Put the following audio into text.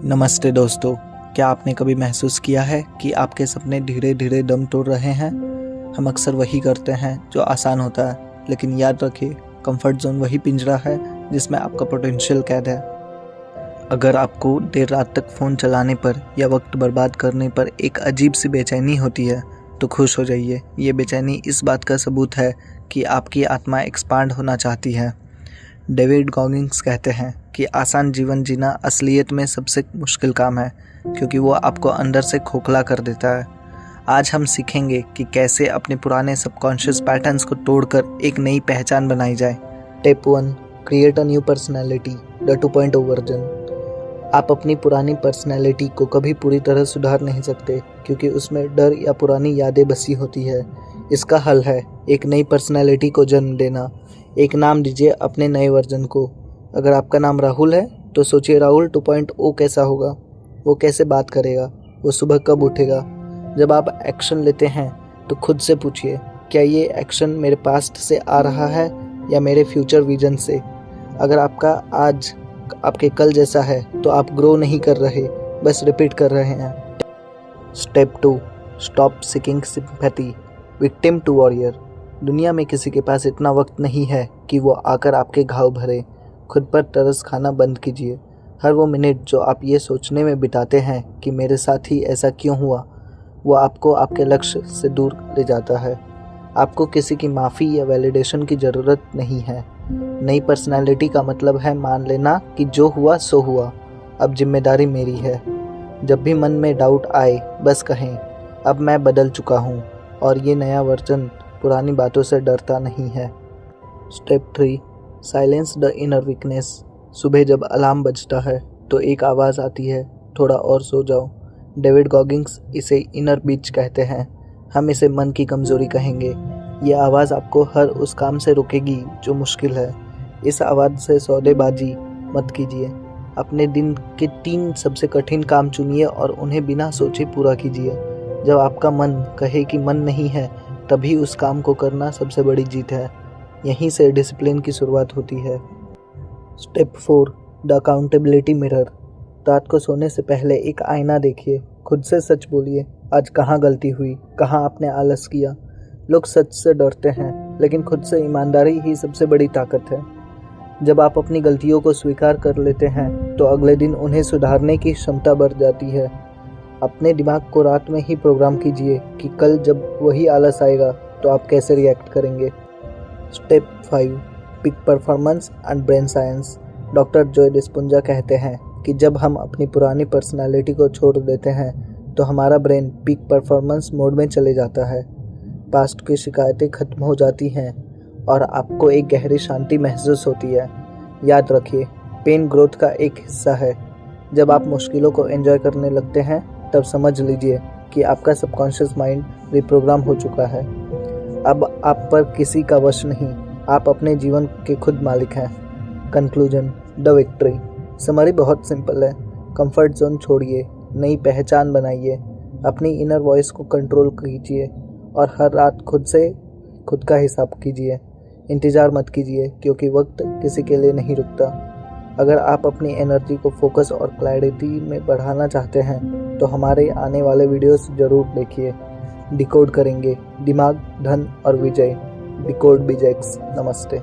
नमस्ते दोस्तों, क्या आपने कभी महसूस किया है कि आपके सपने धीरे धीरे दम तोड़ रहे हैं। हम अक्सर वही करते हैं जो आसान होता है, लेकिन याद रखिए, कंफर्ट जोन वही पिंजरा है जिसमें आपका पोटेंशियल कैद है। अगर आपको देर रात तक फ़ोन चलाने पर या वक्त बर्बाद करने पर एक अजीब सी बेचैनी होती है, तो खुश हो जाइए। ये बेचैनी इस बात का सबूत है कि आपकी आत्मा एक्सपांड होना चाहती है। डेविड गॉगिंस कहते हैं कि आसान जीवन जीना असलियत में सबसे मुश्किल काम है, क्योंकि वो आपको अंदर से खोखला कर देता है। आज हम सीखेंगे कि कैसे अपने पुराने सबकॉन्शियस पैटर्न्स को तोड़कर एक नई पहचान बनाई जाए। Tip 1, create a new personality, the 2.0 version. आप अपनी पुरानी पर्सनैलिटी को कभी पूरी तरह सुधार नहीं सकते, क्योंकि उसमें डर या पुरानी यादें बसी होती है। इसका हल है एक नई पर्सनैलिटी को जन्म देना। एक नाम दीजिए अपने नए वर्जन को। अगर आपका नाम राहुल है तो सोचिए राहुल 2.0 कैसा होगा। वो कैसे बात करेगा, वो सुबह कब उठेगा। जब आप एक्शन लेते हैं तो खुद से पूछिए, क्या ये एक्शन मेरे पास्ट से आ रहा है या मेरे फ्यूचर विजन से। अगर आपका आज आपके कल जैसा है तो आप ग्रो नहीं कर रहे, बस रिपीट कर रहे हैं। Step 2, stop seeking sympathy, victim to warrior. दुनिया में किसी के पास इतना वक्त नहीं है कि वो आकर आपके घाव भरे। खुद पर तरस खाना बंद कीजिए। हर वो मिनट जो आप ये सोचने में बिताते हैं कि मेरे साथ ही ऐसा क्यों हुआ, वो आपको आपके लक्ष्य से दूर ले जाता है। आपको किसी की माफ़ी या वैलिडेशन की ज़रूरत नहीं है। नई पर्सनैलिटी का मतलब है मान लेना कि जो हुआ सो हुआ, अब जिम्मेदारी मेरी है। जब भी मन में डाउट आए, बस कहें, अब मैं बदल चुका हूँ और ये नया वर्जन पुरानी बातों से डरता नहीं है। Step 3, silence the inner weakness. सुबह जब अलार्म बजता है तो एक आवाज़ आती है, थोड़ा और सो जाओ। डेविड गॉगिंस इसे इनर बीच कहते हैं। हम इसे मन की कमज़ोरी कहेंगे। ये आवाज़ आपको हर उस काम से रोकेगी जो मुश्किल है। इस आवाज़ से सौदेबाजी मत कीजिए। अपने दिन के 3 सबसे कठिन काम चुनिए और उन्हें बिना सोचे पूरा कीजिए। जब आपका मन कहे कि मन नहीं है, तभी उस काम को करना सबसे बड़ी जीत है। यहीं से डिसिप्लिन की शुरुआत होती है। Step 4, the accountability mirror. रात को सोने से पहले एक आईना देखिए। खुद से सच बोलिए, आज कहाँ गलती हुई, कहाँ आपने आलस किया। लोग सच से डरते हैं, लेकिन खुद से ईमानदारी ही सबसे बड़ी ताकत है। जब आप अपनी गलतियों को स्वीकार कर लेते हैं तो अगले दिन उन्हें सुधारने की क्षमता बढ़ जाती है। अपने दिमाग को रात में ही प्रोग्राम कीजिए कि कल जब वही आलस आएगा तो आप कैसे रिएक्ट करेंगे। Step 5, peak performance and brain science. Doctor Joy Dispenza कहते हैं कि जब हम अपनी पुरानी पर्सनालिटी को छोड़ देते हैं तो हमारा ब्रेन पीक परफॉर्मेंस मोड में चले जाता है। पास्ट की शिकायतें खत्म हो जाती हैं और आपको एक गहरी शांति महसूस होती है। याद रखिए, पेन ग्रोथ का एक हिस्सा है। जब आप मुश्किलों को एंजॉय करने लगते हैं, तब समझ लीजिए कि आपका सबकॉन्शियस माइंड रिप्रोग्राम हो चुका है। अब आप पर किसी का वश नहीं, आप अपने जीवन के खुद मालिक हैं। Conclusion, the victory. समरी बहुत सिंपल है। कंफर्ट जोन छोड़िए, नई पहचान बनाइए, अपनी इनर वॉइस को कंट्रोल कीजिए और हर रात खुद का हिसाब कीजिए। इंतज़ार मत कीजिए, क्योंकि वक्त किसी के लिए नहीं रुकता। अगर आप अपनी एनर्जी को फोकस और क्लैरिटी में बढ़ाना चाहते हैं तो हमारे आने वाले वीडियोस ज़रूर देखिए। डिकोड करेंगे दिमाग, धन और विजय। डिकोड बिजेक्स। नमस्ते।